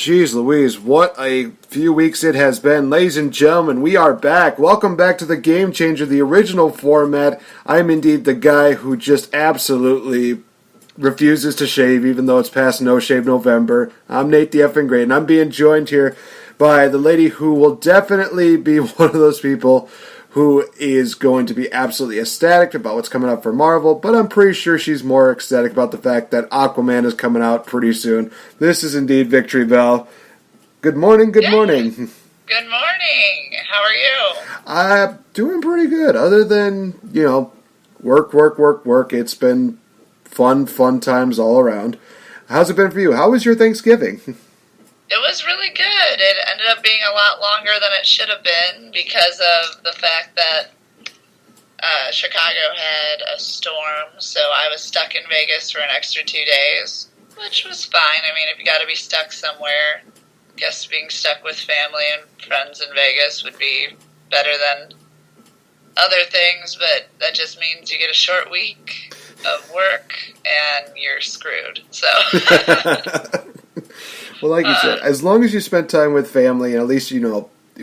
Jeez Louise, what a few weeks it has been. Ladies and gentlemen, we are back. Welcome back to the Game Changer, the original format. I am indeed the guy who just absolutely refuses to shave, even though it's past No Shave November. I'm Nate the Effing Great, and I'm being joined here by the lady who will definitely be one of those people who is going to be absolutely ecstatic about what's coming up for Marvel, but I'm pretty sure she's more ecstatic about the fact that Aquaman is coming out pretty soon. This is indeed VicTori Belle. Good morning, good morning. Good morning. How are you? I'm doing pretty good, other than, work. It's been fun times all around. How's it been for you? How was your Thanksgiving? It was really good. It ended up being a lot longer than it should have been because of the fact that Chicago had a storm, so I was stuck in Vegas for an extra 2 days, which was fine. I mean, if you got to be stuck somewhere, I guess being stuck with family and friends in Vegas would be better than other things, but that just means you get a short week of work and you're screwed. So... Well, like you said, as long as you spent time with family, and at least, it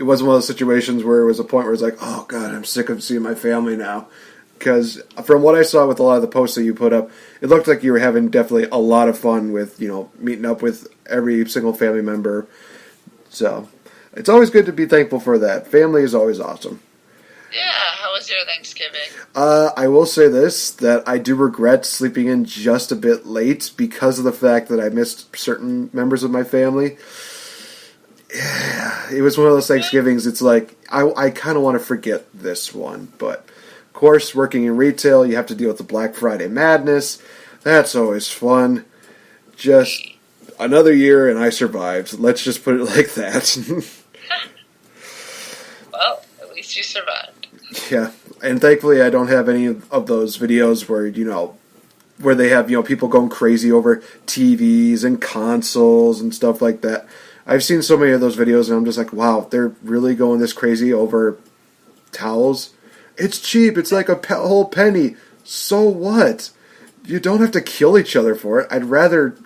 wasn't one of those situations where it was a point where it's like, oh, God, I'm sick of seeing my family now. Because from what I saw with a lot of the posts that you put up, it looked like you were having definitely a lot of fun with, meeting up with every single family member. So, it's always good to be thankful for that. Family is always awesome. Yeah, how was your Thanksgiving? I will say this, that I do regret sleeping in just a bit late because of the fact that I missed certain members of my family. Yeah, it was one of those Thanksgivings, it's like, I kind of want to forget this one, but of course, working in retail, you have to deal with the Black Friday madness. That's always fun. Just another year and I survived. Let's just put it like that. Well, at least you survived. Yeah, and thankfully I don't have any of those videos where they have, people going crazy over TVs and consoles and stuff like that. I've seen so many of those videos and I'm just like, wow, they're really going this crazy over towels? It's cheap, it's like a whole penny. So what? You don't have to kill each other for it. I'd rather,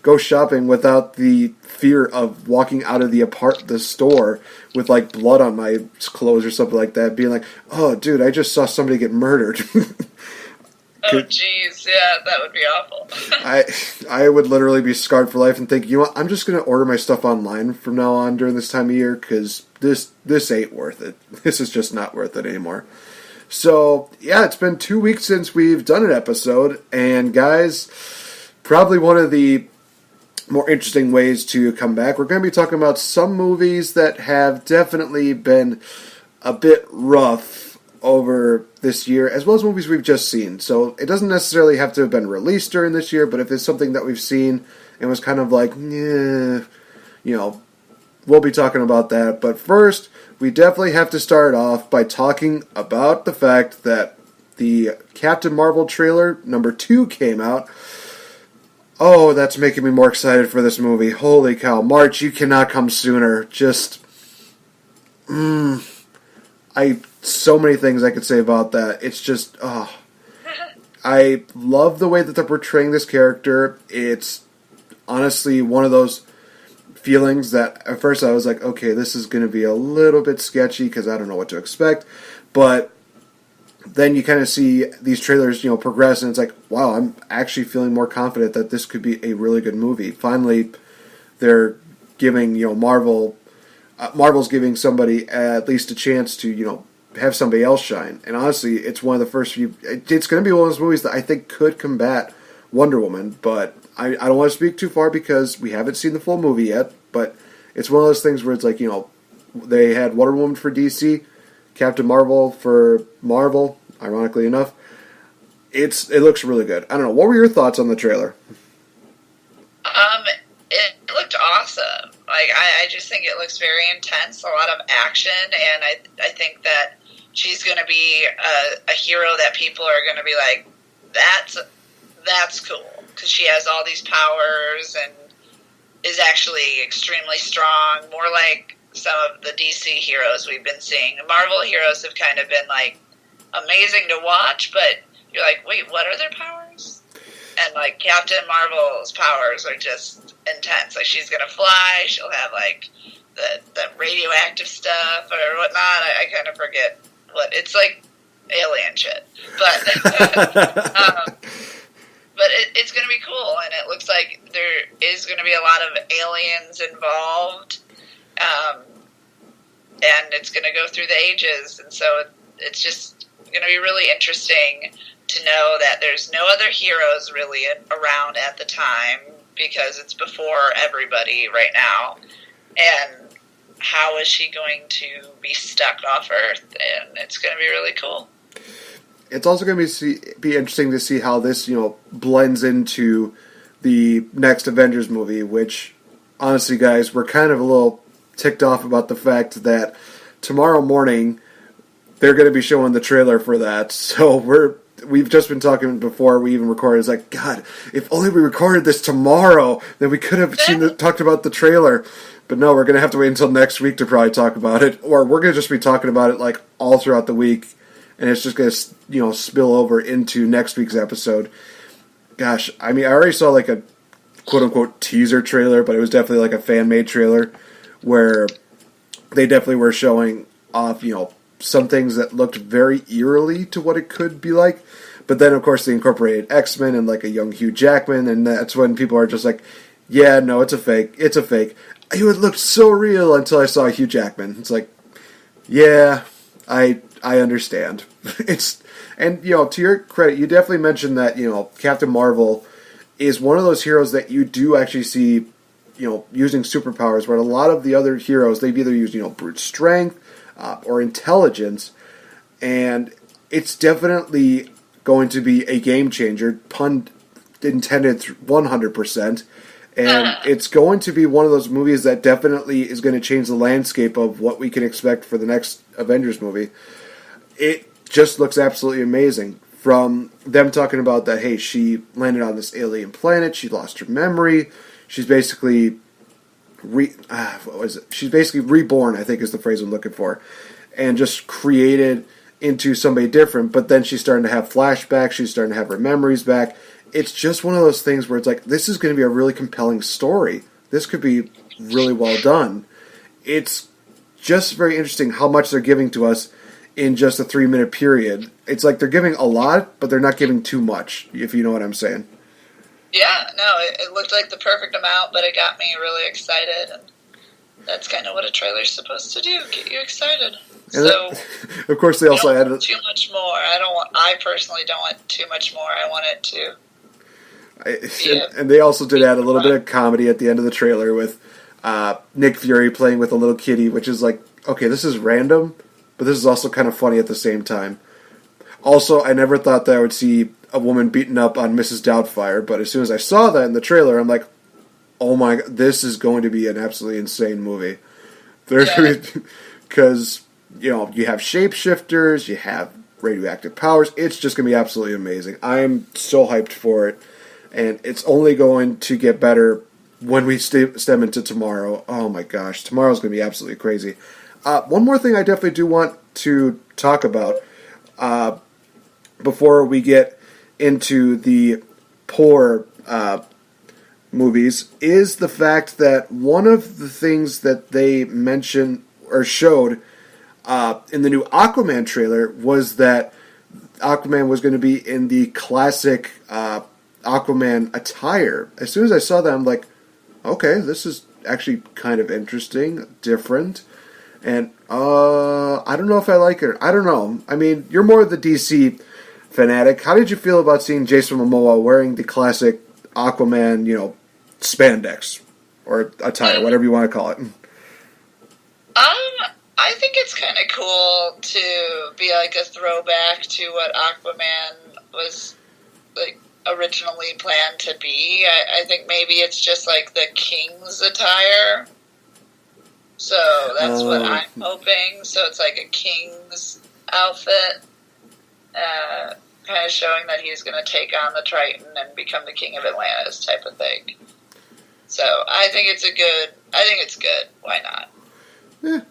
go shopping without the fear of walking out of the store with like blood on my clothes or something like that, being like, oh dude, I just saw somebody get murdered. Oh jeez, yeah, that would be awful. I would literally be scarred for life and think, I'm just going to order my stuff online from now on during this time of year because this ain't worth it. This is just not worth it anymore. So, yeah, it's been 2 weeks since we've done an episode, and guys, probably one of the more interesting ways to come back. We're going to be talking about some movies that have definitely been a bit rough over this year, as well as movies we've just seen. So it doesn't necessarily have to have been released during this year, but if it's something that we've seen and was kind of like, we'll be talking about that. But first, we definitely have to start off by talking about the fact that the Captain Marvel trailer number 2 came out. Oh, that's making me more excited for this movie. Holy cow. March, you cannot come sooner. Just, so many things I could say about that. It's just, I love the way that they're portraying this character. It's honestly one of those feelings that at first I was like, okay, this is going to be a little bit sketchy because I don't know what to expect. But then you kind of see these trailers, progress, and it's like, wow, I'm actually feeling more confident that this could be a really good movie. Finally, they're giving, Marvel's giving somebody at least a chance to, have somebody else shine. And honestly, it's one of the first few, it's going to be one of those movies that I think could combat Wonder Woman, but I don't want to speak too far because we haven't seen the full movie yet, but it's one of those things where it's like, they had Wonder Woman for DC, Captain Marvel for Marvel, ironically enough. It looks really good. I don't know. What were your thoughts on the trailer? It looked awesome. Like, I just think it looks very intense, a lot of action, and I think that she's going to be a hero that people are going to be like, that's cool, because she has all these powers and is actually extremely strong, more like some of the DC heroes we've been seeing. The Marvel heroes have kind of been, like, amazing to watch, but you're like, wait, what are their powers? And, like, Captain Marvel's powers are just intense. Like, she's gonna fly, she'll have, like, the radioactive stuff or whatnot. I kind of forget what, it's like alien shit. But, but it's gonna be cool, and it looks like there is gonna be a lot of aliens involved. And it's gonna go through the ages, and so it's just gonna be really interesting to know that there's no other heroes really around at the time, because it's before everybody right now. And how is she going to be stuck off Earth? And it's going to be really cool. It's also going to be interesting to see how this, blends into the next Avengers movie, which, honestly, guys, we're kind of a little ticked off about the fact that tomorrow morning they're going to be showing the trailer for that. So we've just been talking before we even recorded. It's like, God, if only we recorded this tomorrow, then we could have talked about the trailer. But no, we're going to have to wait until next week to probably talk about it. Or we're going to just be talking about it like all throughout the week. And it's just going to, spill over into next week's episode. Gosh, I mean, I already saw like a quote-unquote teaser trailer, but it was definitely like a fan-made trailer where they definitely were showing off, some things that looked very eerily to what it could be like. But then, of course, they incorporated X-Men and, like, a young Hugh Jackman, and that's when people are just like, yeah, no, it's a fake. It's a fake. It looked so real until I saw Hugh Jackman. It's like, yeah, I understand. And, to your credit, you definitely mentioned that, Captain Marvel is one of those heroes that you do actually see, using superpowers, where a lot of the other heroes, they've either used, brute strength, or intelligence, and it's definitely going to be a game changer, pun intended 100%, and it's going to be one of those movies that definitely is going to change the landscape of what we can expect for the next Avengers movie. It just looks absolutely amazing. From them talking about that, hey, she landed on this alien planet, she lost her memory, she's basically she's basically reborn, I think is the phrase I'm looking for, and just created into somebody different, but then she's starting to have flashbacks, she's starting to have her memories back. It's just one of those things where it's like, this is going to be a really compelling story. This could be really well done. It's just very interesting how much they're giving to us in just a 3-minute period. It's like they're giving a lot, but they're not giving too much, if you know what I'm saying. Yeah, no, it looked like the perfect amount, but it got me really excited, and that's kind of what a trailer's supposed to do, get you excited. And so, of course, they also added too much more. I personally don't want too much more. I want it to. And they also did add a little bit of comedy at the end of the trailer with Nick Fury playing with a little kitty, which is like, okay, this is random, but this is also kind of funny at the same time. Also, I never thought that I would see a woman beaten up on Mrs. Doubtfire, but as soon as I saw that in the trailer, I'm like, oh my God, this is going to be an absolutely insane movie. Because, you have shapeshifters, you have radioactive powers, it's just going to be absolutely amazing. I'm so hyped for it, and it's only going to get better when we stem into tomorrow. Oh my gosh, tomorrow's going to be absolutely crazy. One more thing I definitely do want to talk about before we get into the poor movies is the fact that one of the things that they mentioned or showed in the new Aquaman trailer was that Aquaman was going to be in the classic Aquaman attire. As soon as I saw that, I'm like, okay, this is actually kind of interesting, different. And I don't know if I like it. I don't know. I mean, you're more of the DC fanatic. How did you feel about seeing Jason Momoa wearing the classic Aquaman, spandex or attire, whatever you want to call it? I think it's kind of cool to be like a throwback to what Aquaman was like originally planned to be. I think maybe it's just like the king's attire. So that's what I'm hoping. So it's like a king's outfit, kind of showing that he's going to take on the Triton and become the king of Atlantis type of thing. So I think it's good. Why not? Yeah,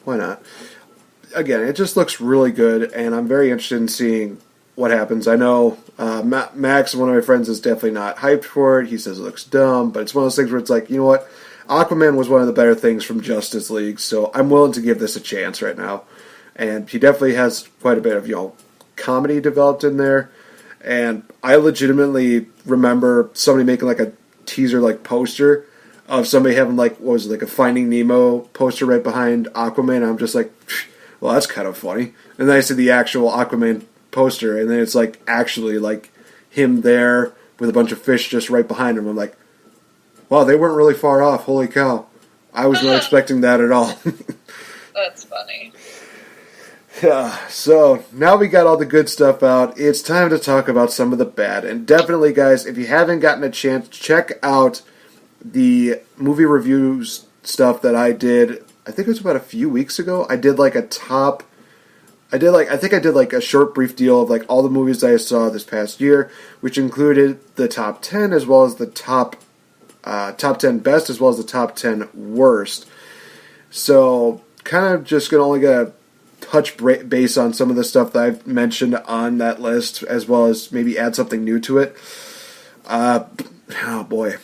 why not? Again, it just looks really good, and I'm very interested in seeing what happens. I know Max, one of my friends, is definitely not hyped for it. He says it looks dumb, but it's one of those things where it's like, you know what? Aquaman was one of the better things from Justice League, so I'm willing to give this a chance right now. And he definitely has quite a bit of, comedy developed in there. And I legitimately remember somebody making like a teaser like poster of somebody having like a Finding Nemo poster right behind Aquaman. And I'm just like, well, that's kind of funny. And then I see the actual Aquaman poster, and then it's like actually like him there with a bunch of fish just right behind him. I'm like, wow, they weren't really far off. Holy cow. I was not expecting that at all. That's funny. Yeah, so now we got all the good stuff out. It's time to talk about some of the bad. And definitely, guys, if you haven't gotten a chance, check out the movie reviews stuff that I did. I think it was about a few weeks ago. I did like a top. I think I did like a short, brief deal of like all the movies that I saw this past year, which included the top 10 as well as the top 10 best as well as the top 10 worst. So kind of just gonna only get a touch base on some of the stuff that I've mentioned on that list, as well as maybe add something new to it. Oh boy.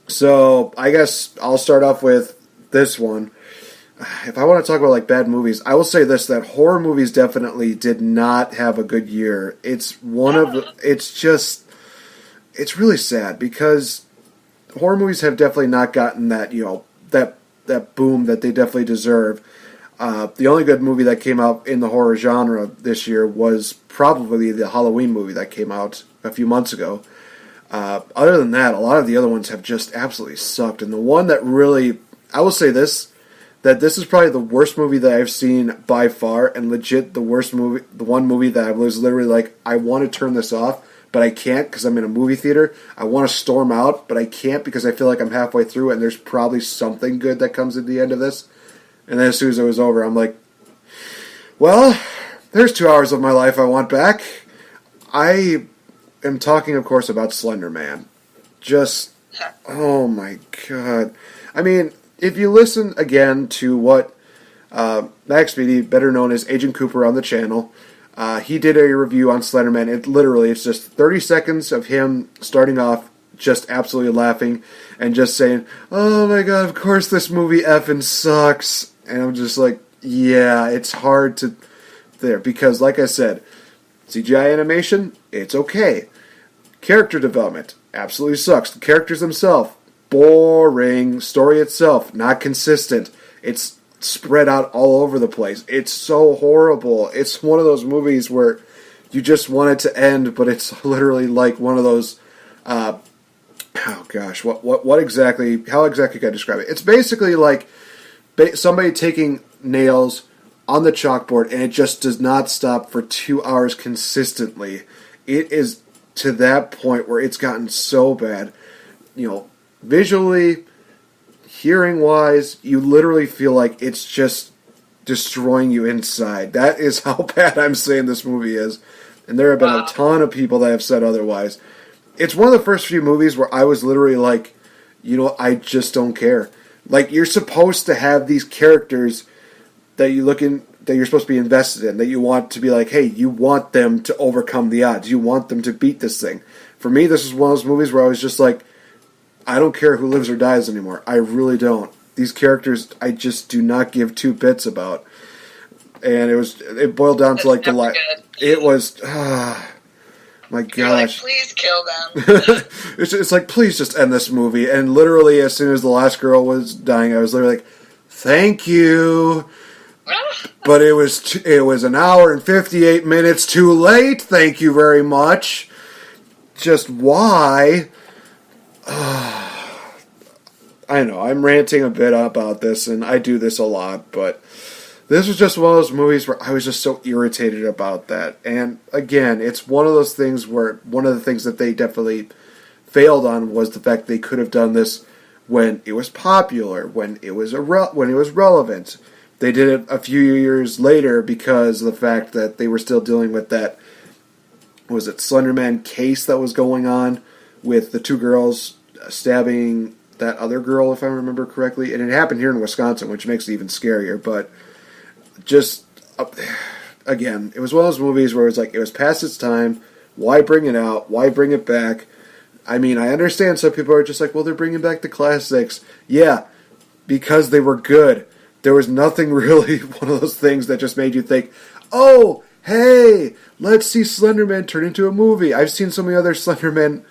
So I guess I'll start off with this one. If I want to talk about like bad movies, I will say this: that horror movies definitely did not have a good year. It's really sad because horror movies have definitely not gotten that that boom that they definitely deserve. The only good movie that came out in the horror genre this year was probably the Halloween movie that came out a few months ago. Other than that, a lot of the other ones have just absolutely sucked. And the one that really, I will say this, that this is probably the worst movie that I've seen by far, and legit the worst movie, the one movie that I was literally like, I want to turn this off, but I can't because I'm in a movie theater. I want to storm out, but I can't because I feel like I'm halfway through and there's probably something good that comes at the end of this. And then as soon as it was over, I'm like, well, there's 2 hours of my life I want back. I am talking, of course, about Slender Man. Just, oh my god. I mean, if you listen again to what Max Beatty, better known as Agent Cooper on the channel, he did a review on Slender Man. It's just 30 seconds of him starting off just absolutely laughing and just saying, oh my god, of course this movie effing sucks. And I'm just like, yeah, it's hard to there because, like I said, CGI animation, it's okay. Character development absolutely sucks. The characters themselves, boring. Story itself, not consistent. It's spread out all over the place. It's so horrible. It's one of those movies where you just want it to end, but it's literally like one of those. Oh gosh, what exactly? How exactly can I describe it? It's basically like somebody taking nails on the chalkboard, and it just does not stop for 2 hours consistently. It is to that point where it's gotten so bad, visually, hearing-wise, you literally feel like it's just destroying you inside. That is how bad I'm saying this movie is, and there have been a ton of people that have said otherwise. It's one of the first few movies where I was literally like, I just don't care. Like, you're supposed to have these characters that you're supposed to be invested in, that you want to be like, hey, you want them to overcome the odds. You want them to beat this thing. For me, this is one of those movies where I was just like, I don't care who lives or dies anymore. I really don't. These characters, I just do not give two bits about. And it boiled down to like the life. It was, my gosh. You're like, please kill them. It's like, please just end this movie. And literally, as soon as the last girl was dying, I was literally like, thank you. But it was an hour and 58 minutes too late. Thank you very much. Just why? I know, I'm ranting a bit about this, and I do this a lot, but this was just one of those movies where I was just so irritated about that. And again, it's one of those things where one of the things that they definitely failed on was the fact they could have done this when it was popular, when it was relevant. They did it a few years later because of the fact that they were still dealing with that, Slenderman case that was going on with the two girls stabbing that other girl, if I remember correctly. And it happened here in Wisconsin, which makes it even scarier. But just, again, it was one of those movies where it was like, it was past its time. Why bring it out? Why bring it back? I mean, I understand some people are just like, well, they're bringing back the classics. Yeah, because they were good. There was nothing really one of those things that just made you think, oh, hey, let's see Slenderman turn into a movie. I've seen so many other Slenderman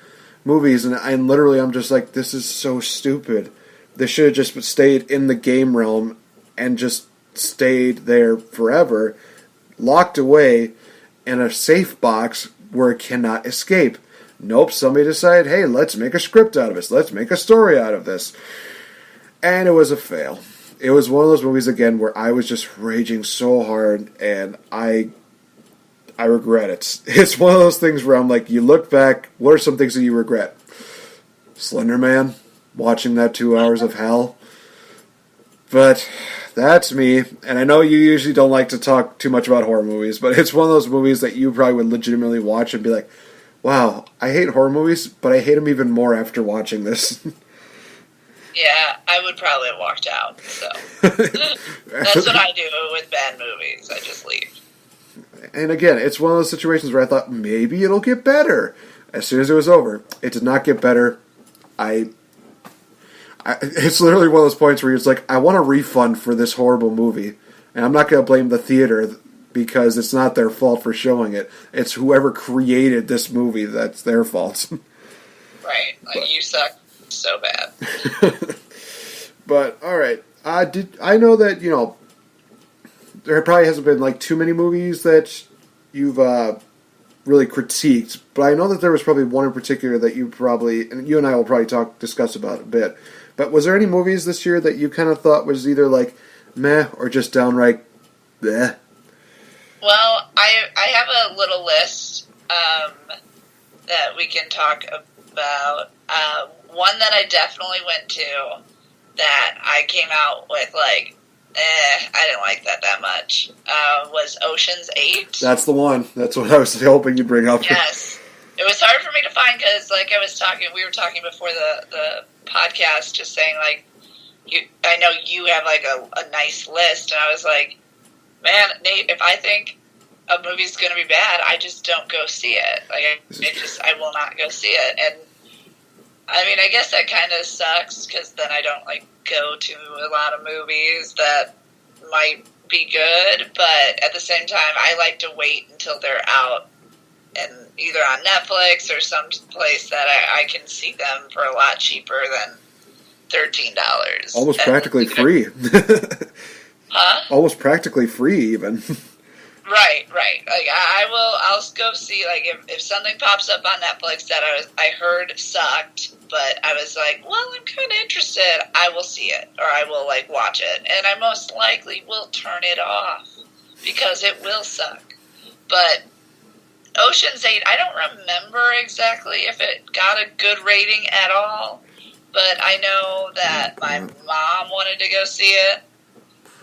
movies, and I'm just like, this is so stupid. They should have just stayed in the game realm and just stayed there forever, locked away in a safe box where it cannot escape. Nope, somebody decided, hey, let's make a script out of this. Let's make a story out of this. And it was a fail. It was one of those movies, again, where I was just raging so hard, and I regret it. It's one of those things where I'm like, you look back, what are some things that you regret? Slender Man, watching that 2 hours of hell. But that's me, and I know you usually don't like to talk too much about horror movies, but it's one of those movies that you probably would legitimately watch and be like, wow, I hate horror movies, but I hate them even more after watching this. Yeah, I would probably have walked out, so. That's what I do with bad movies. I just leave. And again, it's one of those situations where I thought, maybe it'll get better. As soon as it was over, it did not get better. It's literally one of those points where you're just like, I want a refund for this horrible movie. And I'm not going to blame the theater because it's not their fault for showing it. It's whoever created this movie that's their fault. Right. Like, you suck so bad. But, alright. I know that, there probably hasn't been, like, too many movies that you've really critiqued, but I know that there was probably one in particular that you probably, and you and I will probably discuss about a bit, but was there any movies this year that you kind of thought was either, like, meh, or just downright bleh? Well, I have a little list that we can talk about. One that I definitely went to that I came out with, like, I didn't like that much, was Ocean's 8. That's the one. That's what I was hoping you'd bring up. Yes. It was hard for me to find because, like we were talking before the podcast, just saying, like, I know you have, like, a nice list, and I was like, man, Nate, if I think a movie's going to be bad, I just don't go see it. Like, I will not go see it. And, I mean, I guess that kind of sucks because then I don't, like, go to a lot of movies that might be good, but at the same time, I like to wait until they're out and either on Netflix or some place that I can see them for a lot cheaper than $13. Almost practically free. Huh? Almost practically free, even. Right. Like, I'll go see, like, if something pops up on Netflix that I heard sucked, but I was like, well, I'm kind of interested, I will see it, or I will, like, watch it, and I most likely will turn it off, because it will suck. But Ocean's 8, I don't remember exactly if it got a good rating at all, but I know that my mom wanted to go see it,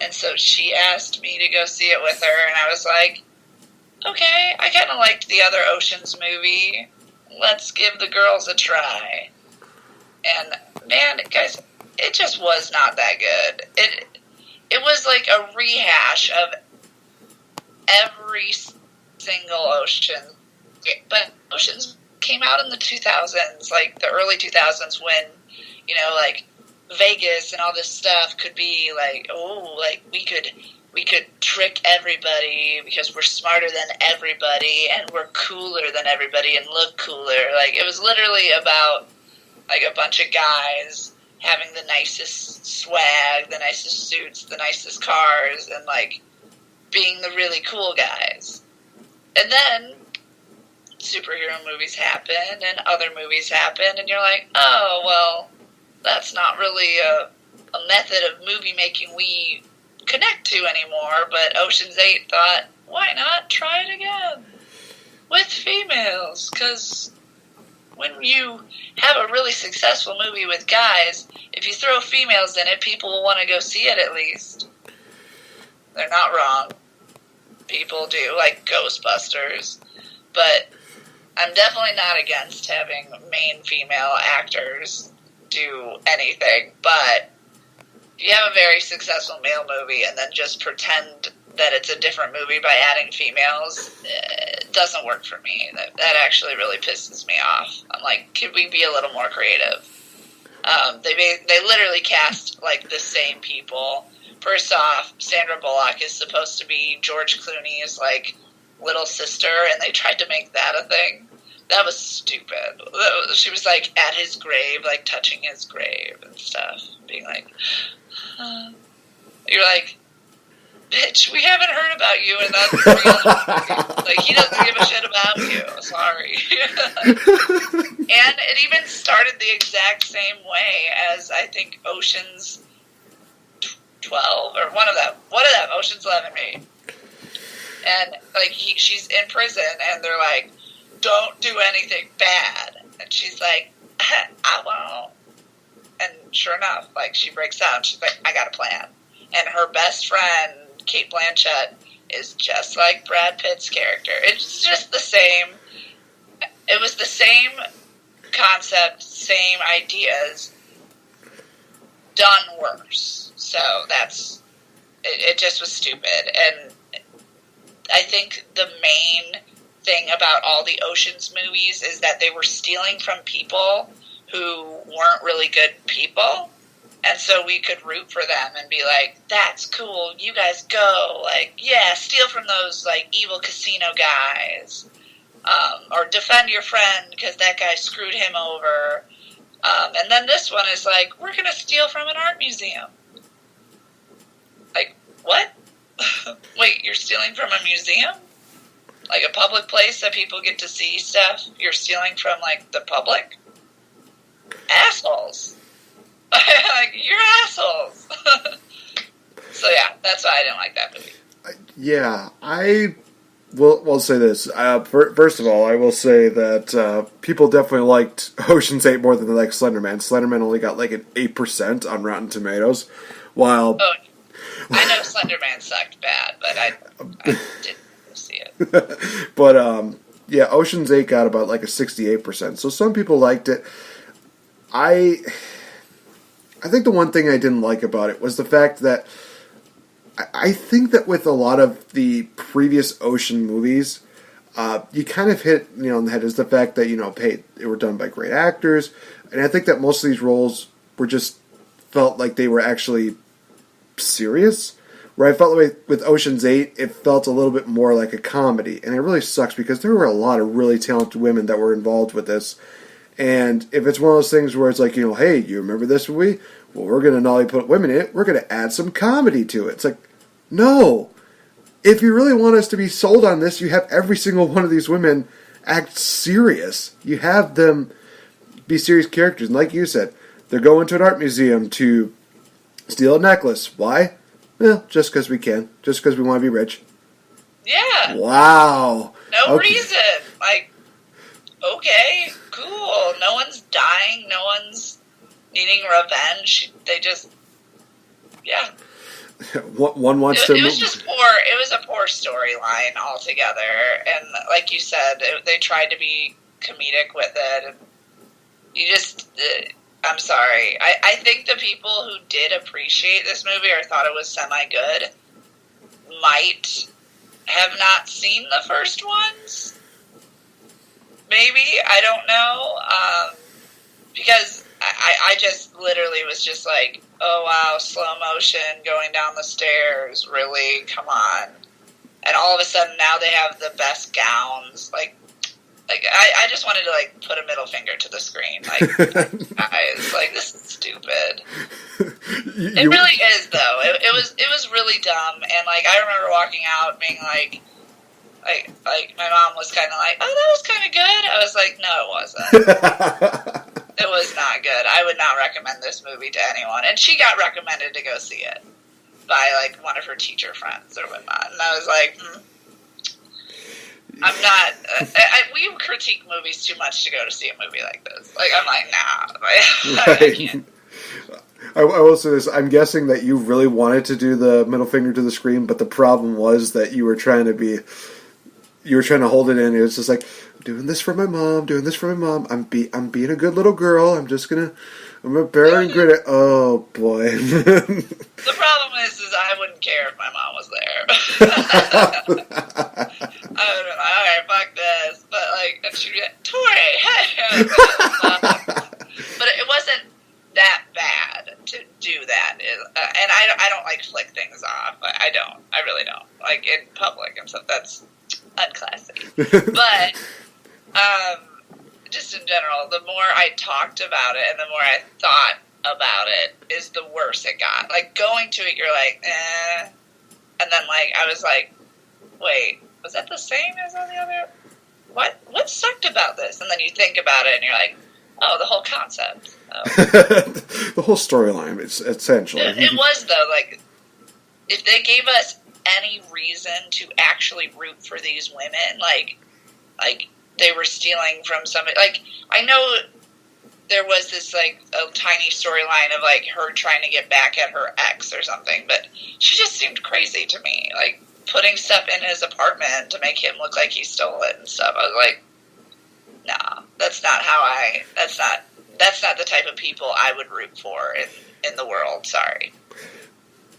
and so she asked me to go see it with her, and I was like, okay, I kind of liked the other Ocean's movie. Let's give the girls a try. And, man, guys, it just was not that good. It was like a rehash of every single Ocean. But Oceans came out in the 2000s, like the early 2000s when, like, Vegas and all this stuff could be like, oh, like we could trick everybody because we're smarter than everybody and we're cooler than everybody and look cooler. Like, it was literally about, like, a bunch of guys having the nicest swag, the nicest suits, the nicest cars, and, like, being the really cool guys. And then superhero movies happen and other movies happen, and you're like, oh, well, that's not really a method of movie making we connect to anymore, but Ocean's 8 thought, why not try it again with females? Because when you have a really successful movie with guys, if you throw females in it, people will want to go see it at least. They're not wrong. People do, like Ghostbusters. But I'm definitely not against having main female actors do anything, but if you have a very successful male movie and then just pretend that it's a different movie by adding females, it doesn't work for me. That actually really pisses me off. I'm like, could we be a little more creative? They literally cast like the same people. First off, Sandra Bullock is supposed to be George Clooney's like little sister, and they tried to make that a thing. That was stupid. She was like at his grave, like touching his grave and stuff, being like, you're like, bitch, we haven't heard about you, and that's real. Like, he doesn't give a shit about you. Sorry. And it even started the exact same way as, I think, Ocean's 12, or one of them, Ocean's 11 made. And, like, she's in prison, and they're like, don't do anything bad. And she's like, I won't. And sure enough, like, she breaks out, she's like, I got a plan. And her best friend, Kate Blanchett, is just like Brad Pitt's character. It's just the same. It was the same concept, same ideas, done worse. So that's, it just was stupid. And I think the main thing about all the Ocean's movies is that they were stealing from people who weren't really good people. And so we could root for them and be like, that's cool, you guys go. Like, yeah, steal from those, like, evil casino guys. Or defend your friend because that guy screwed him over. And then this one is like, we're going to steal from an art museum. Like, what? Wait, you're stealing from a museum? Like a public place that people get to see stuff? You're stealing from, like, the public? Assholes. Like, you're assholes. So yeah, that's why I didn't like that movie. Yeah, I will say this. First of all, I will say that people definitely liked Ocean's 8 more than they liked Slenderman. Slenderman only got like an 8% on Rotten Tomatoes, while... Oh, I know Slenderman sucked bad, but I didn't see it. But, yeah, Ocean's 8 got about like a 68%, so some people liked it. I think the one thing I didn't like about it was the fact that I think that with a lot of the previous Ocean movies, you kind of hit on the head is the fact that, they were done by great actors, and I think that most of these roles were just felt like they were actually serious. Where I felt like with Ocean's 8, it felt a little bit more like a comedy, and it really sucks because there were a lot of really talented women that were involved with this. And if it's one of those things where it's like, hey, you remember this movie? Well, we're going to not only put women in it, we're going to add some comedy to it. It's like, no. If you really want us to be sold on this, you have every single one of these women act serious. You have them be serious characters. And like you said, they're going to an art museum to steal a necklace. Why? Well, just because we can. Just because we want to be rich. Yeah. Wow. No reason. Like, okay, cool. No one's dying. No one's needing revenge. They just, yeah. One wants to. It was just poor. It was a poor storyline altogether. And like you said, they tried to be comedic with it. And you just, I'm sorry. I think the people who did appreciate this movie or thought it was semi-good might have not seen the first ones. Maybe, I don't know, because I just literally was just like, oh wow, slow motion going down the stairs, really, come on. And all of a sudden now they have the best gowns, like I just wanted to like put a middle finger to the screen, like, guys, like, this is stupid. It really is though, it was really dumb, and like, I remember walking out being like my mom was kind of like, oh, that was kind of good. I was like, no, it wasn't. It was not good. I would not recommend this movie to anyone. And she got recommended to go see it by like one of her teacher friends or whatnot. And I was like, I'm not. We critique movies too much to go to see a movie like this. Like, I'm like, nah. I can't. I will say this. I'm guessing that you really wanted to do the middle finger to the screen, but the problem was that you were trying to hold it in. It was just like, doing this for my mom. I'm being a good little girl. I'm just gonna I'm a bear and grit. Oh boy. The problem is I wouldn't care if my mom was there. I would be like, alright, fuck this. But like, and she'd be like, Tori, hey. But it wasn't that bad to do that. And I don't like flick things off. I don't. I really don't. Like in public and stuff. That's unclassy. But just in general, the more I talked about it and the more I thought about it, is the worse it got. Like going to it, you're like, eh. And then like I was like, wait, was that the same as on the other? What sucked about this? And then you think about it and you're like, oh, the whole concept. Oh. The whole storyline, it's essentially. It was, though, like, if they gave us any reason to actually root for these women, like they were stealing from somebody, like, I know there was this, like, a tiny storyline of, like, her trying to get back at her ex or something, but she just seemed crazy to me, like, putting stuff in his apartment to make him look like he stole it and stuff. I was like, nah, that's not the type of people I would root for in the world. Sorry.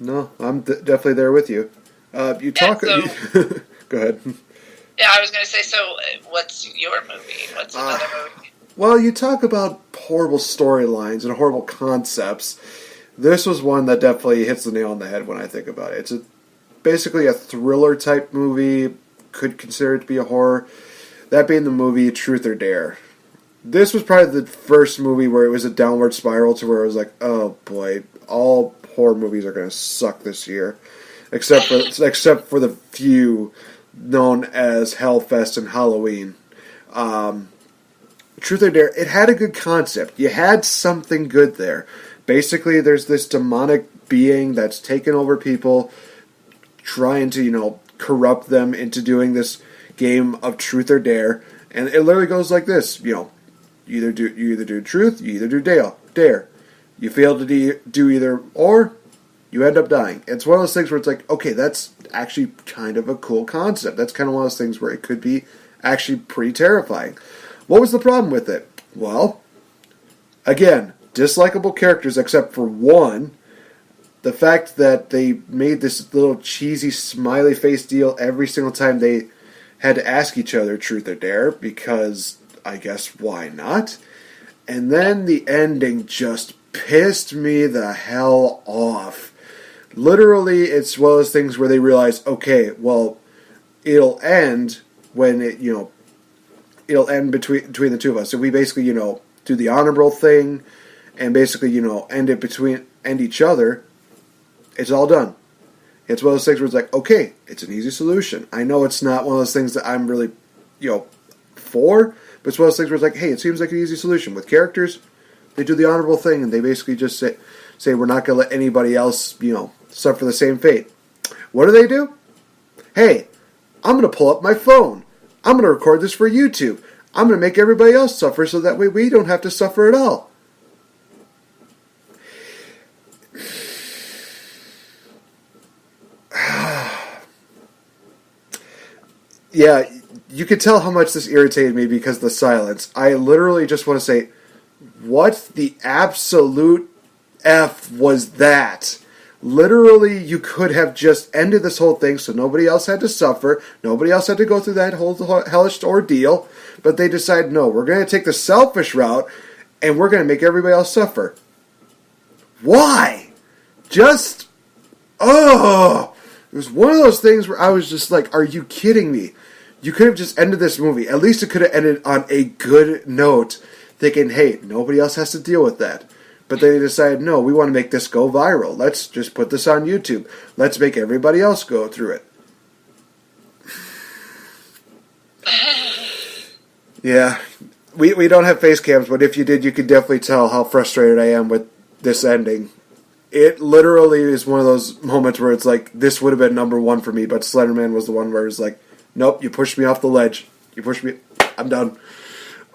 No, I'm definitely there with you. You talk. Go ahead. Yeah, I was going to say. So, what's your movie? What's another movie? Well, you talk about horrible storylines and horrible concepts. This was one that definitely hits the nail on the head when I think about it. It's basically a thriller type movie. Could consider it to be a horror. That being the movie Truth or Dare. This was probably the first movie where it was a downward spiral to where it was like, oh boy, all horror movies are going to suck this year, except for the few known as Hellfest and Halloween. Truth or Dare, it had a good concept. You had something good there. Basically, there's this demonic being that's taken over people, trying to, corrupt them into doing this game of Truth or Dare, and it literally goes like this, you either do truth, you either do dare. You fail to do either or, you end up dying. It's one of those things where it's like, okay, that's actually kind of a cool concept. That's kind of one of those things where it could be actually pretty terrifying. What was the problem with it? Well, again, dislikable characters except for one. The fact that they made this little cheesy smiley face deal every single time they had to ask each other Truth or Dare, because I guess why not? And then the ending just pissed me the hell off. Literally, it's one of those things where they realize, okay, well, it'll end when it'll end between the two of us. So we basically, do the honorable thing and basically, end each other. It's all done. It's one of those things where it's like, okay, it's an easy solution. I know it's not one of those things that I'm really, for, but it's one of those things where it's like, hey, it seems like an easy solution. With characters, they do the honorable thing, and they basically just say we're not going to let anybody else, suffer the same fate. What do? Hey, I'm going to pull up my phone. I'm going to record this for YouTube. I'm going to make everybody else suffer so that way we don't have to suffer at all. Yeah, you could tell how much this irritated me because of the silence. I literally just want to say, what the absolute F was that? Literally, you could have just ended this whole thing so nobody else had to suffer, nobody else had to go through that whole hellish ordeal, but they decided, no, we're going to take the selfish route, and we're going to make everybody else suffer. Why? Just, it was one of those things where I was just like, are you kidding me? You could have just ended this movie. At least it could have ended on a good note, thinking, hey, nobody else has to deal with that. But they decided, no, we want to make this go viral. Let's just put this on YouTube. Let's make everybody else go through it. Yeah, we don't have face cams, but if you did, you could definitely tell how frustrated I am with this ending. It literally is one of those moments where it's like, this would have been number one for me, but Slenderman was the one where it was like, nope, you pushed me off the ledge. You pushed me, I'm done.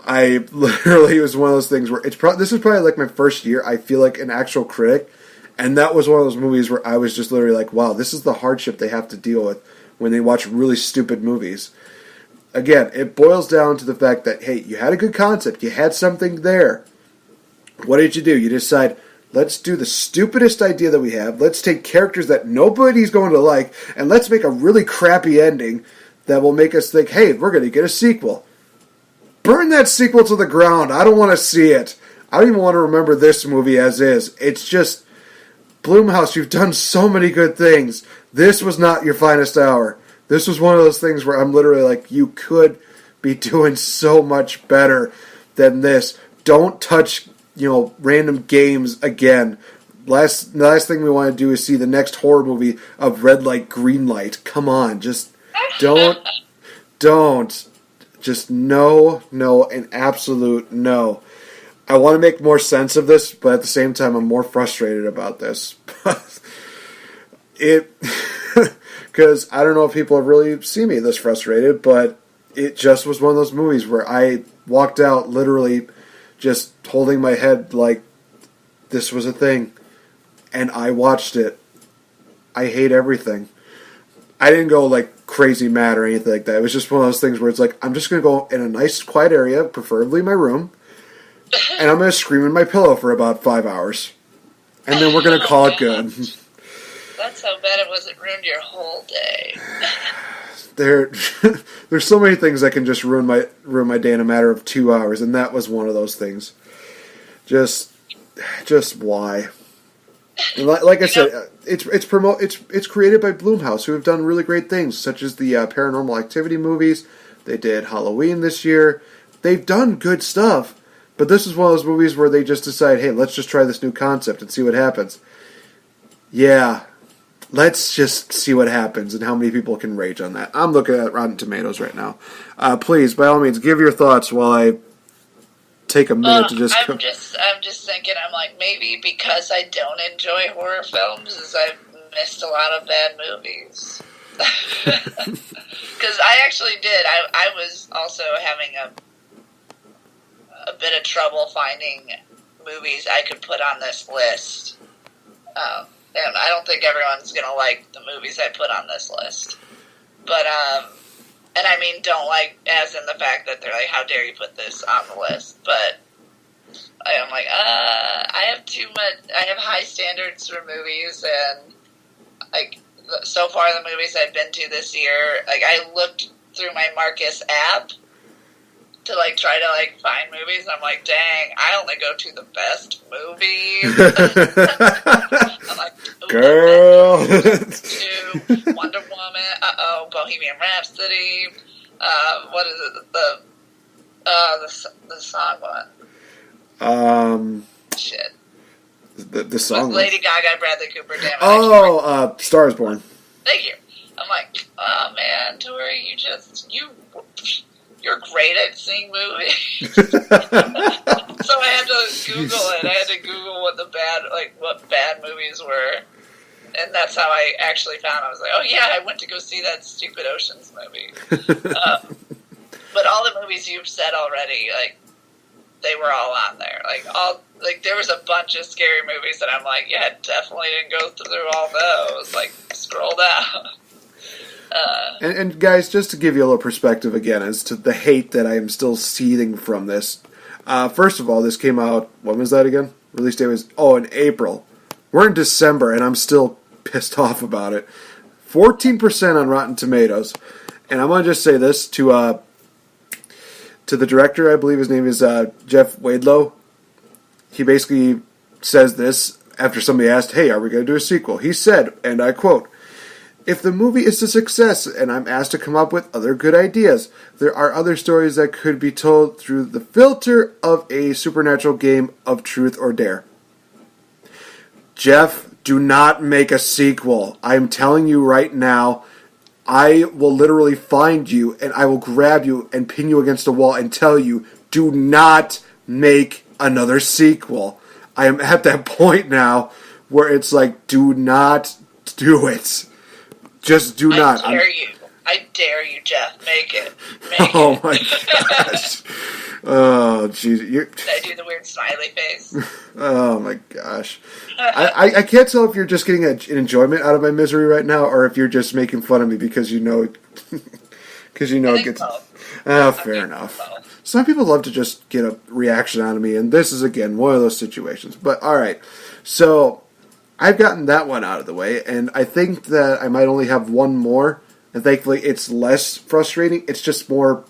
I literally, it was one of those things where this is probably like my first year, I feel like an actual critic, and that was one of those movies where I was just literally like, wow, this is the hardship they have to deal with when they watch really stupid movies. Again, it boils down to the fact that, hey, you had a good concept, you had something there. What did you do? You decide, let's do the stupidest idea that we have. Let's take characters that nobody's going to like, and let's make a really crappy ending that will make us think, hey, we're going to get a sequel. Burn that sequel to the ground. I don't want to see it. I don't even want to remember this movie as is. It's just, Blumhouse, you've done so many good things. This was not your finest hour. This was one of those things where I'm literally like, you could be doing so much better than this. Don't touch, random games again. The last thing we want to do is see the next horror movie of red light, green light. Come on, just don't. Just no, an absolute no. I want to make more sense of this, but at the same time, I'm more frustrated about this. Because I don't know if people have really seen me this frustrated, but it just was one of those movies where I walked out literally just holding my head like this was a thing. And I watched it. I hate everything. I didn't go like crazy mad or anything like that. It was just one of those things where it's like, I'm just going to go in a nice quiet area, preferably my room, and I'm going to scream in my pillow for about 5 hours. And then we're going to call it good. That's how bad it was. It ruined your whole day. There's so many things that can just ruin my day in a matter of 2 hours, and that was one of those things. Just why? And like I said, it's created by Blumhouse, who have done really great things, such as the Paranormal Activity movies. They did Halloween this year. They've done good stuff, but this is one of those movies where they just decide, hey, let's just try this new concept and see what happens. Yeah, let's just see what happens and how many people can rage on that. I'm looking at Rotten Tomatoes right now. Please, by all means, give your thoughts while I take a minute to just... I'm just thinking, I'm like, maybe because I don't enjoy horror films is I've missed a lot of bad movies. Because I actually did. I was also having a bit of trouble finding movies I could put on this list. And I don't think everyone's going to like the movies I put on this list. But, and I mean, don't like as in the fact that they're like, how dare you put this on the list? But I'm like, I have too much, I have high standards for movies, and like, so far the movies I've been to this year, like, I looked through my Marcus app to like try to like find movies, and I'm like, dang, I only go to the best movies. I'm like, girl, to Wonder Woman, Bohemian Rhapsody, what is it, the song one? Shit. The song with Lady Gaga, Bradley Cooper, damn it. Star is Born. Thank you. I'm like, oh man, Tori, you're great at seeing movies. So I had to Google it. I had to Google what bad movies were. And that's how I actually found. I was like, oh yeah, I went to go see that stupid Oceans movie. But all the movies you've said already, like, they were all on there. Like there was a bunch of scary movies that I'm like, yeah, definitely didn't go through all those. Like, scroll down. And guys, just to give you a little perspective again as to the hate that I am still seething from this. First of all, this came out, when was that again? Release date was, in April. We're in December, and I'm still pissed off about it. 14% on Rotten Tomatoes. And I'm going to just say this to the director, I believe his name is Jeff Wadlow. He basically says this after somebody asked, hey, are we going to do a sequel? He said, and I quote, if the movie is a success and I'm asked to come up with other good ideas, there are other stories that could be told through the filter of a supernatural game of truth or dare. Jeff, do not make a sequel. I'm telling you right now, I will literally find you and I will grab you and pin you against a wall and tell you, do not make another sequel. I am at that point now where it's like, do not do it. Just do not. I dare you, Jeff. Make it. Oh my gosh. Oh, jeez. Did I do the weird smiley face? Oh my gosh. I can't tell if you're just getting an enjoyment out of my misery right now, or if you're just making fun of me because you know it gets. Both. Oh, fair enough. Some people love to just get a reaction out of me, and this is, again, one of those situations. But, all right. So, I've gotten that one out of the way, and I think that I might only have one more, and thankfully it's less frustrating. It's just more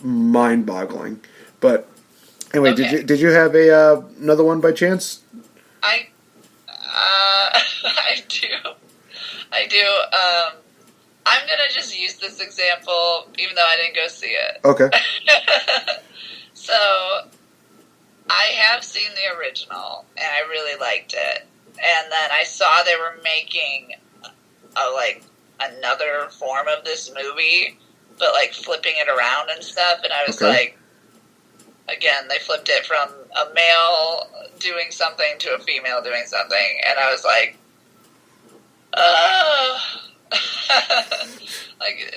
mind-boggling. But, anyway, Okay. did you have another one by chance? I do. I do. I'm going to just use this example, even though I didn't go see it. Okay. So, I have seen the original, and I really liked it. And then I saw they were making, another form of this movie, but, flipping it around and stuff, and I was like, again, they flipped it from a male doing something to a female doing something, and I was like,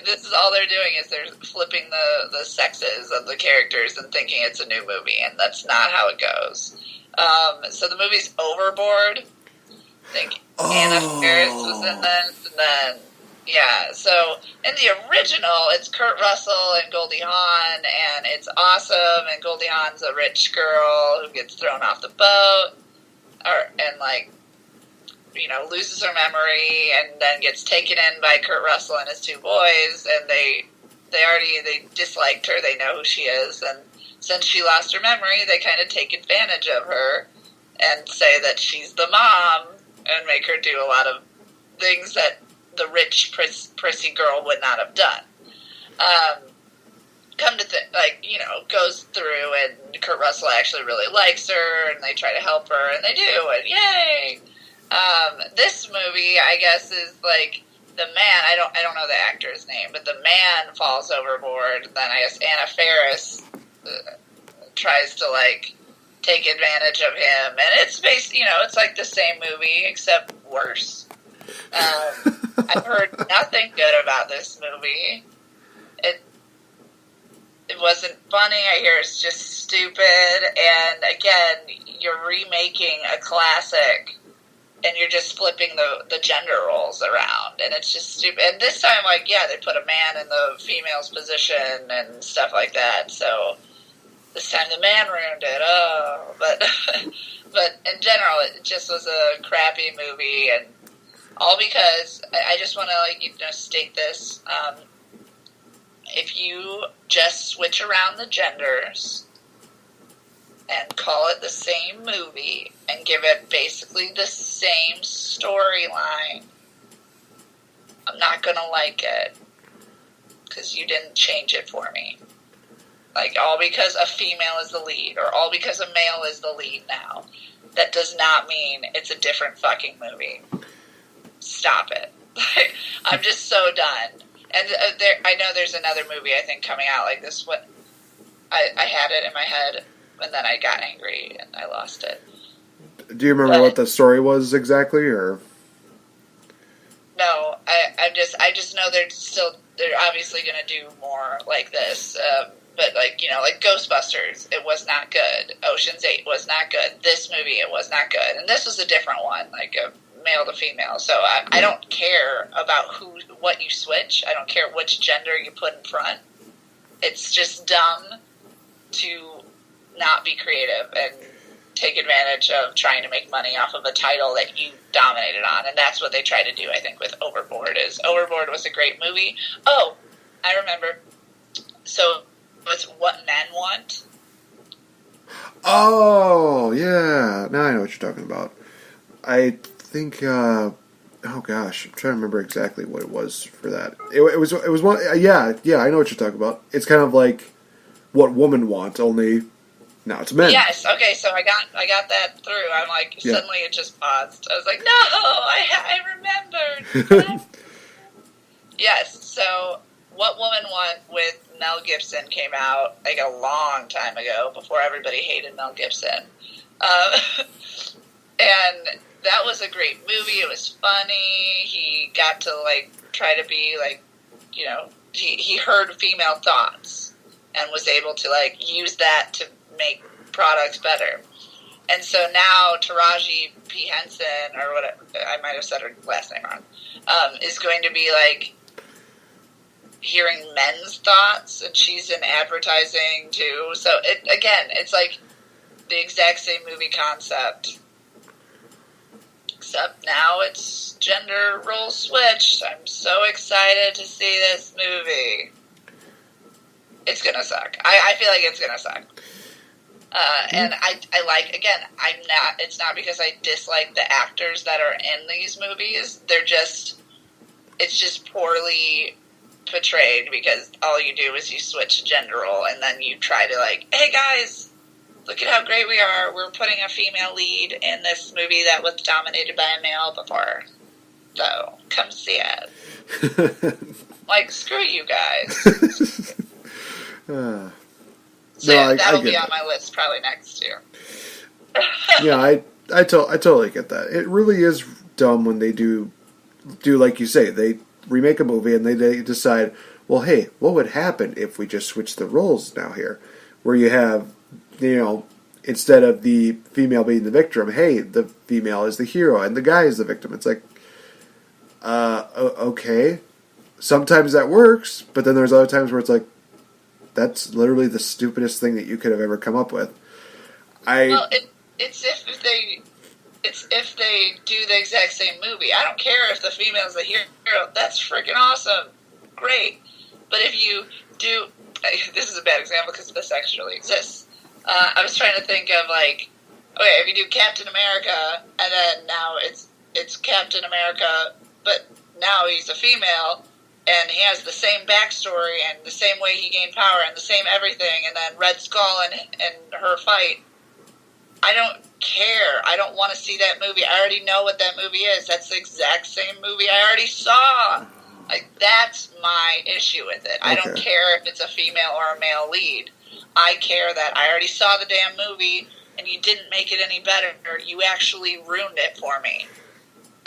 this is all they're doing is they're flipping the sexes of the characters and thinking it's a new movie, and that's not how it goes. So the movie's Overboard. I think Anna Faris was in this, and then, yeah, so in the original, it's Kurt Russell and Goldie Hawn, and it's awesome, and Goldie Hawn's a rich girl who gets thrown off the boat, loses her memory, and then gets taken in by Kurt Russell and his two boys, and they disliked her, they know who she is, and since she lost her memory, they kind of take advantage of her, and say that she's the mom, and make her do a lot of things that the rich, prissy girl would not have done. Goes through, and Kurt Russell actually really likes her, and they try to help her, and they do, and yay! This movie, I guess, is the man. I don't know the actor's name, but the man falls overboard. Then I guess Anna Faris tries to take advantage of him, and it's it's like the same movie except worse. I've heard nothing good about this movie. It wasn't funny. I hear it's just stupid. And again, you're remaking a classic, and you're just flipping the gender roles around, and it's just stupid. And this time, they put a man in the female's position and stuff like that. So this time the man ruined it. Oh, but in general, it just was a crappy movie, and all because I just want to state this. If you just switch around the genders and call it the same movie and give it basically the same storyline, I'm not going to like it because you didn't change it for me. All because a female is the lead or all because a male is the lead now. That does not mean it's a different fucking movie. Stop it. I'm just so done. And I know there's another movie, I think, coming out like this. I had it in my head, and then I got angry, and I lost it. Do you remember what the story was exactly, or? No, I just know they're obviously going to do more like this. But like Ghostbusters, it was not good. Ocean's 8 was not good. This movie, it was not good. And this was a different one, a male to female. So I don't care about what you switch. I don't care which gender you put in front. It's just dumb to not be creative and take advantage of trying to make money off of a title that you dominated on. And that's what they tried to do, I think, with Overboard. Overboard was a great movie. Oh, I remember. So it's What Men Want. Oh, yeah. Now I know what you're talking about. I think, oh gosh, I'm trying to remember exactly what it was for that. It was one, yeah, I know what you're talking about. It's kind of like What Women Want, only now it's men. Yes, okay, so I got that through. I'm suddenly it just paused. I was like, no, I remembered. Yes, so What Women Want with Mel Gibson came out a long time ago, before everybody hated Mel Gibson. And that was a great movie. It was funny. He got to try to be he heard female thoughts and was able to use that to make products better. And so now Taraji P. Henson, or whatever, I might have said her last name wrong, is going to be hearing men's thoughts, and she's in advertising too. So it's like the exact same movie concept, except now it's gender role switched. I'm so excited to see this movie. It's gonna suck. I feel like it's gonna suck. And I like, again, it's not because I dislike the actors that are in these movies. It's just poorly portrayed, because all you do is you switch gender role and then you try to, like, hey guys, look at how great we are. We're putting a female lead in this movie that was dominated by a male before. So, come see it. Like, screw you guys. That'll be on my list probably next year. Yeah, I totally get that. It really is dumb when they do like you say, they remake a movie and they decide, well, hey, what would happen if we just switch the roles now here? Where you have, instead of the female being the victim, hey, the female is the hero and the guy is the victim. It's like, okay. Sometimes that works, but then there's other times where it's like, that's literally the stupidest thing that you could have ever come up with. It's if they do the exact same movie. I don't care if the female's the hero. That's freaking awesome. Great. But if you do... This is a bad example because this actually exists. I was trying to think of, like... Okay, if you do Captain America, and then now it's Captain America, but now he's a female... And he has the same backstory and the same way he gained power and the same everything. And then Red Skull and her fight. I don't care. I don't want to see that movie. I already know what that movie is. That's the exact same movie I already saw. Like, that's my issue with it. Okay. I don't care if it's a female or a male lead. I care that I already saw the damn movie and you didn't make it any better. You actually ruined it for me.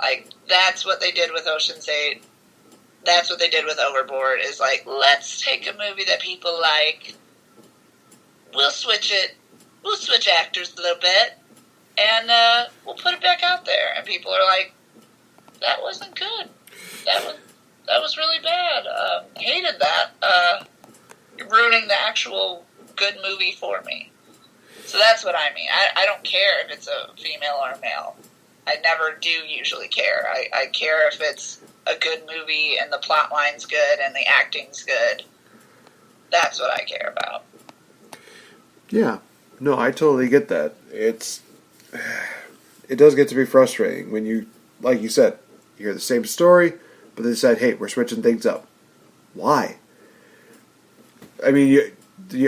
Like, that's what they did with Ocean's 8. That's what they did with Overboard, is like, let's take a movie that people like, we'll switch actors a little bit, and we'll put it back out there. And people are like, that wasn't good. That was really bad. Hated that. You're ruining the actual good movie for me. So that's what I mean. I don't care if it's a female or a male. I never do usually care. I care if it's a good movie and the plot line's good and the acting's good. That's what I care about. Yeah. No, I totally get that. It does get to be frustrating when you, like you said, you hear the same story, but they decide, hey, we're switching things up. Why? I mean,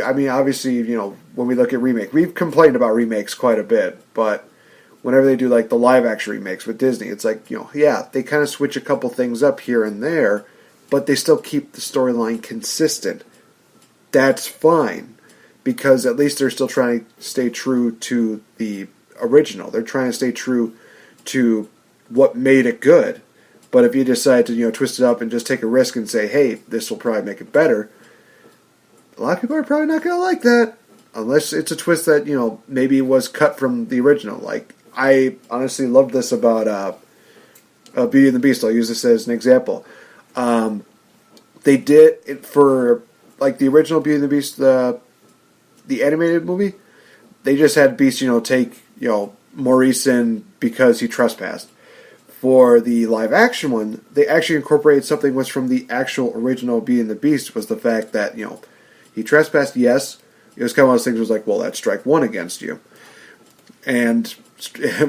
obviously, when we look at remake, we've complained about remakes quite a bit, but whenever they do like the live action remakes with Disney, it's like, yeah, they kind of switch a couple things up here and there, but they still keep the storyline consistent. That's fine, because at least they're still trying to stay true to the original. They're trying to stay true to what made it good. But if you decide to, twist it up and just take a risk and say, hey, this will probably make it better, a lot of people are probably not going to like that. Unless it's a twist that, maybe was cut from the original. Like, I honestly love this about Beauty and the Beast. I'll use this as an example. They did it for, like, the original Beauty and the Beast, the animated movie. They just had Beast, take, Maurice in because he trespassed. For the live action one, they actually incorporated something was from the actual original Beauty and the Beast, was the fact that, he trespassed, yes. It was kind of one of those things, was like, well, that's strike one against you. And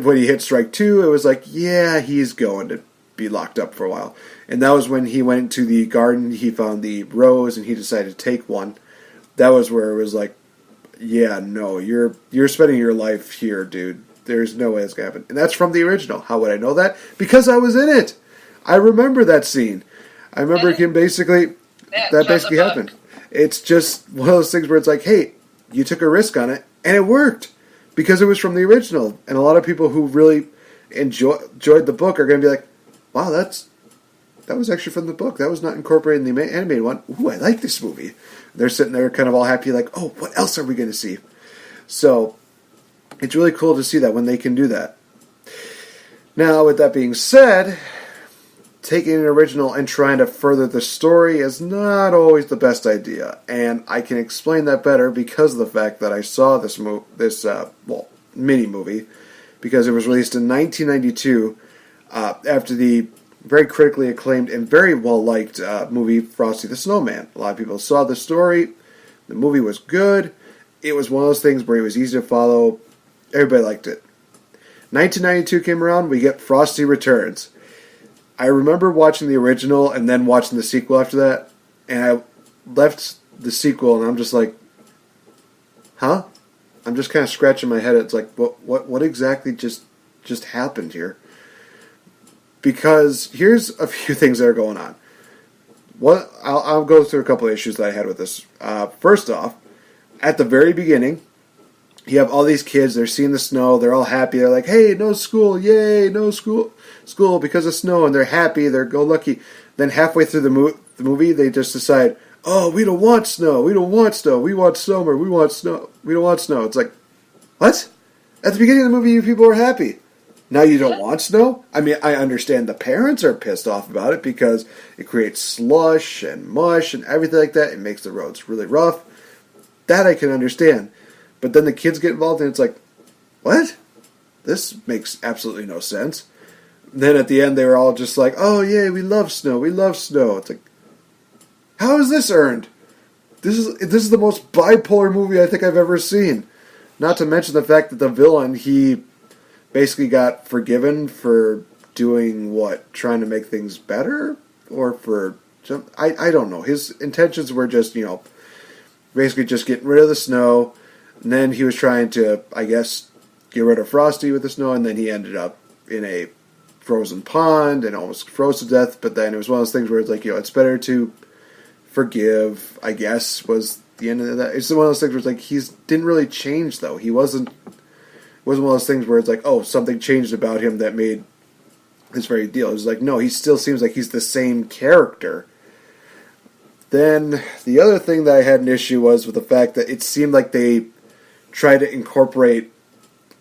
when he hit strike two, it was like, yeah, he's going to be locked up for a while. And that was when he went into the garden, he found the rose, and he decided to take one. That was where it was like, yeah, no, you're spending your life here, dude. There's no way it's going to happen. And that's from the original. How would I know that? Because I was in it. I remember that scene. I remember him basically, that basically happened. It's just one of those things where it's like, hey, you took a risk on it, and it worked. Because it was from the original. And a lot of people who really enjoyed the book are going to be like, wow, that was actually from the book. That was not incorporated in the animated one. Ooh, I like this movie. They're sitting there kind of all happy like, oh, what else are we going to see? So, it's really cool to see that when they can do that. Now, with that being said, taking an original and trying to further the story is not always the best idea. And I can explain that better because of the fact that I saw this mini movie, because it was released in 1992 after the very critically acclaimed and very well-liked movie Frosty the Snowman. A lot of people saw the story. The movie was good. It was one of those things where it was easy to follow. Everybody liked it. 1992 came around, we get Frosty Returns. I remember watching the original and then watching the sequel after that, and I left the sequel and I'm just like, huh? I'm just kind of scratching my head. It's like, what exactly just happened here? Because here's a few things that are going on. I'll go through a couple of issues that I had with this. First off, at the very beginning, you have all these kids, they're seeing the snow, they're all happy, they're like, hey, no school, yay, no school because of snow, and they're happy, they're go-lucky. Then halfway through the movie, they just decide, oh, we don't want snow, we want summer, we want snow, we don't want snow. It's like, what? At the beginning of the movie, you people were happy. Now you don't want snow? I mean, I understand the parents are pissed off about it because it creates slush and mush and everything like that. It makes the roads really rough. That I can understand. But then the kids get involved and it's like, what? This makes absolutely no sense. Then at the end they were all just like, oh yeah, we love snow, we love snow. It's like, how is this earned? This is the most bipolar movie I think I've ever seen. Not to mention the fact that the villain, he basically got forgiven for doing what? Trying to make things better? Or for some, I don't know. His intentions were just, basically just getting rid of the snow. And then he was trying to, I guess, get rid of Frosty with the snow, and then he ended up in a frozen pond and almost froze to death. But then it was one of those things where it's like, it's better to forgive, I guess, was the end of that. It's one of those things where it's like, he didn't really change, though. It wasn't one of those things where it's like, oh, something changed about him that made this very deal. It was like, no, he still seems like he's the same character. Then the other thing that I had an issue was with the fact that it seemed like they tried to incorporate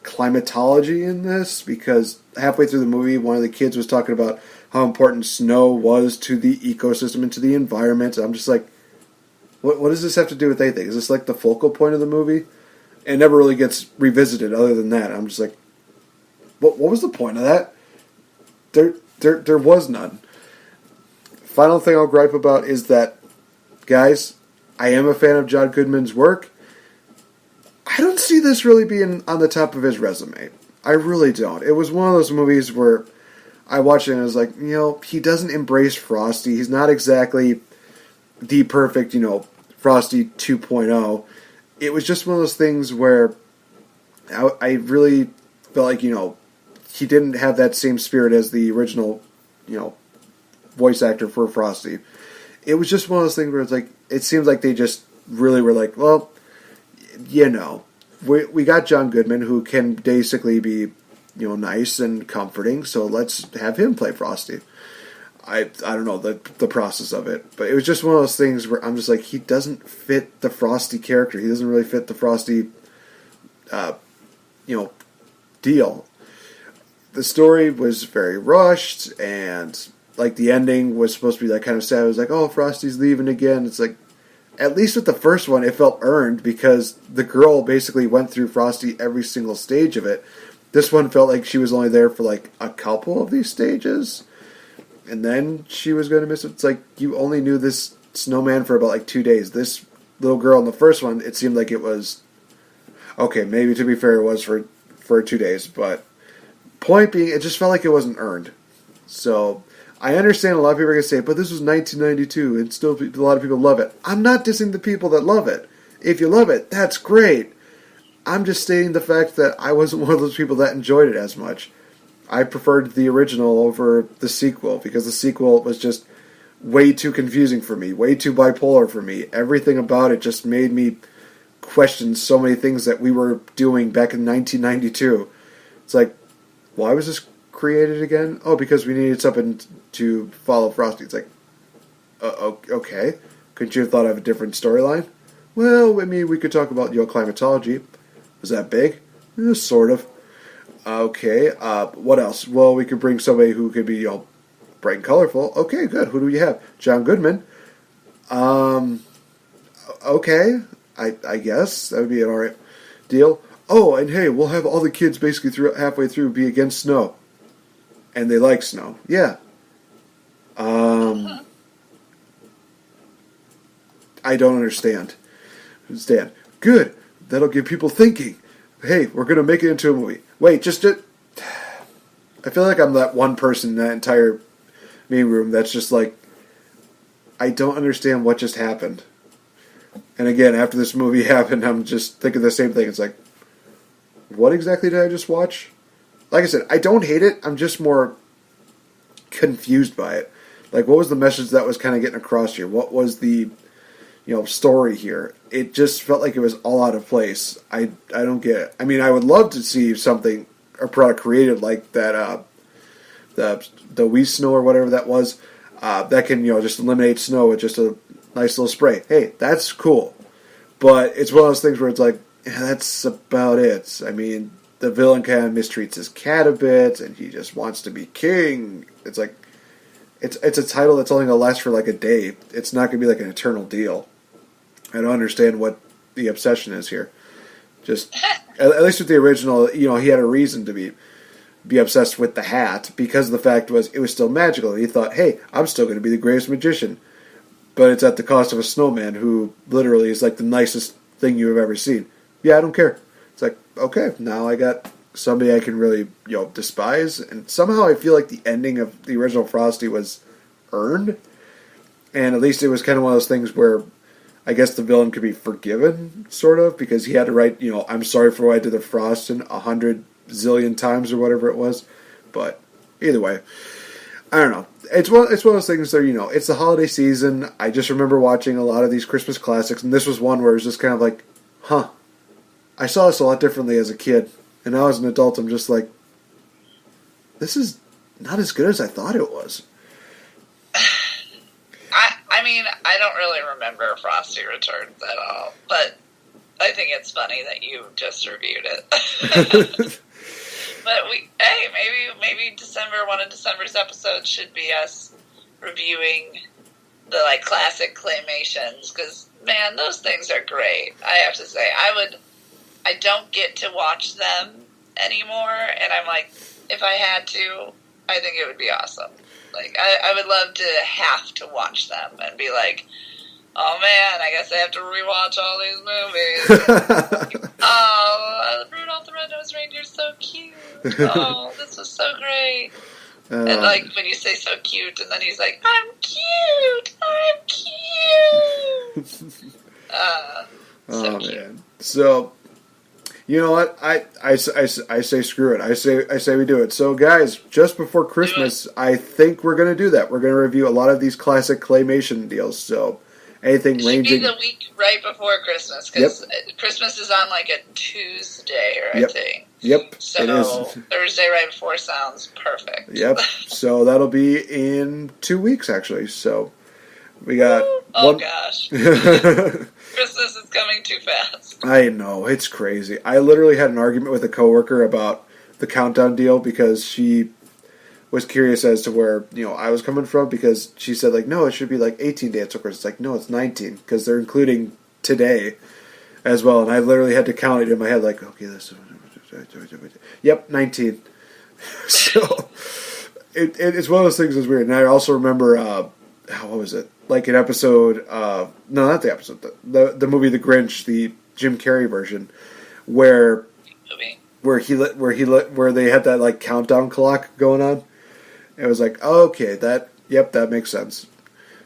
climatology in this, because halfway through the movie, one of the kids was talking about how important snow was to the ecosystem and to the environment. I'm just like, what does this have to do with anything? Is this like the focal point of the movie? It never really gets revisited other than that. I'm just like, what was the point of that? There was none. Final thing I'll gripe about is that, guys, I am a fan of John Goodman's work. I don't see this really being on the top of his resume. I really don't. It was one of those movies where I watched it and I was like, he doesn't embrace Frosty. He's not exactly the perfect, Frosty 2.0. It was just one of those things where I really felt like, he didn't have that same spirit as the original, voice actor for Frosty. It was just one of those things where it's like, it seems like they just really were like, well, we got John Goodman, who can basically be, nice and comforting, so let's have him play Frosty. I don't know the process of it, but it was just one of those things where I'm just like, he doesn't fit the Frosty character. He doesn't really fit the Frosty, deal. The story was very rushed, and like the ending was supposed to be like kind of sad. It was like, oh, Frosty's leaving again. It's like, at least with the first one, it felt earned because the girl basically went through Frosty every single stage of it. This one felt like she was only there for like a couple of these stages, and then she was going to miss it. It's like, you only knew this snowman for about like 2 days. This little girl in the first one, it seemed like it was, okay, maybe to be fair, it was for 2 days, but point being, it just felt like it wasn't earned. So I understand a lot of people are going to say, but this was 1992 and still a lot of people love it. I'm not dissing the people that love it. If you love it, that's great. I'm just stating the fact that I wasn't one of those people that enjoyed it as much. I preferred the original over the sequel because the sequel was just way too confusing for me, way too bipolar for me. Everything about it just made me question so many things that we were doing back in 1992. It's like, why was this created again? Oh, because we needed something to follow Frosty. It's like, okay. Couldn't you have thought of a different storyline? Well, I mean, we could talk about climatology. Was that big? Sort of. Okay. What else? Well, we could bring somebody who could be bright and colorful. Okay, good. Who do we have? John Goodman. Okay, I guess that would be an alright deal. Oh, and hey, we'll have all the kids basically halfway through be against snow, and they like snow. Yeah. I don't understand. Good. That'll get people thinking. Hey, we're gonna make it into a movie. Wait, I feel like I'm that one person in that entire meeting room that's just like, I don't understand what just happened. And again, after this movie happened, I'm just thinking the same thing. It's like, what exactly did I just watch? Like I said, I don't hate it. I'm just more confused by it. Like, what was the message that was kind of getting across here? What was the, story here? It just felt like it was all out of place. I don't get it. I mean, I would love to see something, a product created like that, the Wii Snow or whatever that was, that can, just eliminate snow with just a nice little spray. Hey, that's cool. But it's one of those things where it's like, yeah, that's about it. I mean, the villain kind of mistreats his cat a bit, and he just wants to be king. It's like, it's a title that's only going to last for like a day. It's not going to be like an eternal deal. I don't understand what the obsession is here. Just, at least with the original, he had a reason to be obsessed with the hat, because the fact was it was still magical. He thought, hey, I'm still going to be the greatest magician. But it's at the cost of a snowman who literally is like the nicest thing you have ever seen. Yeah, I don't care. It's like, okay, now I got somebody I can really, despise. And somehow I feel like the ending of the original Frosty was earned. And at least it was kind of one of those things where I guess the villain could be forgiven, sort of, because he had to write, I'm sorry for what I did to Frostin 100 zillion times or whatever it was. But either way, I don't know. It's one of those things that, it's the holiday season. I just remember watching a lot of these Christmas classics, and this was one where it was just kind of like, I saw this a lot differently as a kid, and now as an adult I'm just like, this is not as good as I thought it was. I mean, I don't really remember Frosty Returns at all, but I think it's funny that you just reviewed it. But maybe one of December's episodes should be us reviewing the classic claymations, because man, those things are great. I have to say, I don't get to watch them anymore, and I'm like, if I had to, I think it would be awesome. Like, I would love to have to watch them and be like, oh man, I guess I have to rewatch all these movies. Oh, Rudolph the Red-Nosed Reindeer's so cute. Oh, this was so great. And when you say so cute, and then he's like, I'm cute. So cute. Man. So, you know what? I say screw it. I say we do it. So, guys, just before Christmas, I think we're going to do that. We're going to review a lot of these classic claymation deals. So, anything it ranging... should be the week right before Christmas, because Christmas is on a Tuesday, I think. Yep. So, it is. Thursday right before sounds perfect. Yep. So, that'll be in 2 weeks, actually. So, we got... Oh, gosh. Christmas is coming too fast. I know, it's crazy. I literally had an argument with a coworker about the countdown deal, because she was curious as to where I was coming from, because she said no, it should be 18 days. Of course, it's no, it's 19, because they're including today as well. And I literally had to count it in my head, okay, this, yep, 19. So it's one of those things that's weird. And I also remember what was it? An episode, no, not the episode, the movie The Grinch, the Jim Carrey version, where they had that countdown clock going on. It was okay, that makes sense.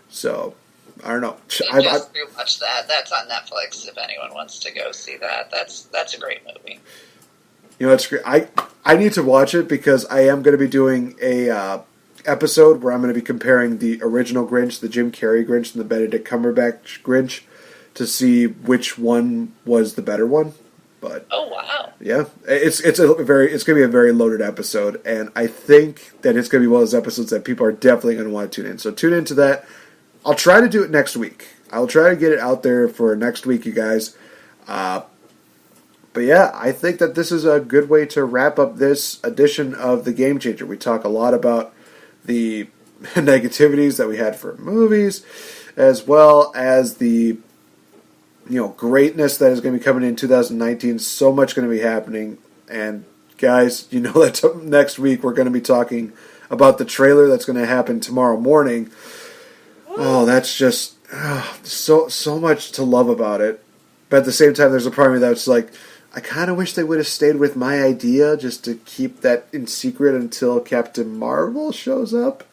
So I don't know. I just rewatched that. That's on Netflix. If anyone wants to go see that, that's a great movie. It's great. I need to watch it, because I am going to be doing a episode where I'm going to be comparing the original Grinch, the Jim Carrey Grinch, and the Benedict Cumberbatch Grinch, to see which one was the better one. But oh wow, yeah, it's going to be a very loaded episode, and I think that it's going to be one of those episodes that people are definitely going to want to tune in. So tune into that. I'll try to do it next week. I'll try to get it out there for next week, you guys. But yeah, I think that this is a good way to wrap up this edition of The Game Changer. We talk a lot about the negativities that we had for movies, as well as the greatness that is going to be coming in 2019. So much going to be happening. And guys, that next week we're going to be talking about the trailer that's going to happen tomorrow morning. Oh, that's just so much to love about it. But at the same time, there's a part of me that's like, I kind of wish they would have stayed with my idea just to keep that in secret until Captain Marvel shows up.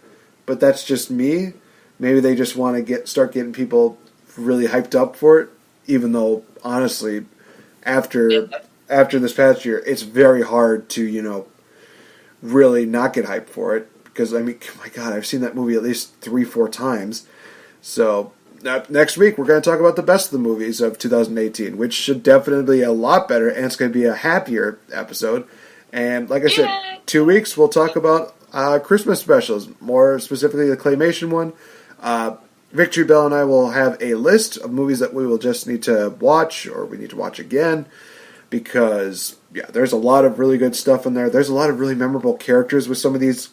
But that's just me. Maybe they just want to start getting people really hyped up for it. Even though, honestly, after this past year, it's very hard to, really not get hyped for it. Because, I mean, my God, I've seen that movie at least 3-4 times. So, next week, we're going to talk about the best of the movies of 2018, which should definitely be a lot better, and it's going to be a happier episode. And, like I said, 2 weeks, we'll talk about Christmas specials, more specifically the Claymation one. VicTori Belle and I will have a list of movies that we will just need to watch, or we need to watch again, because, yeah, there's a lot of really good stuff in there. There's a lot of really memorable characters with some of these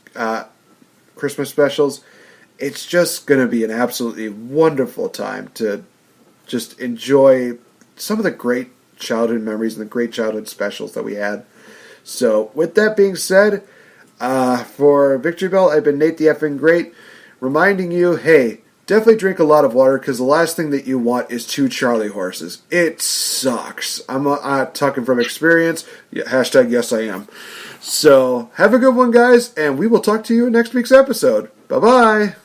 Christmas specials. It's just going to be an absolutely wonderful time to just enjoy some of the great childhood memories and the great childhood specials that we had. So, with that being said, for VicTori Belle, I've been Nate the Effing Great, reminding you, hey, definitely drink a lot of water, because the last thing that you want is 2 Charlie horses. It sucks. I'm talking from experience. Yeah, hashtag yes I am. So, have a good one, guys, and we will talk to you in next week's episode. Bye-bye.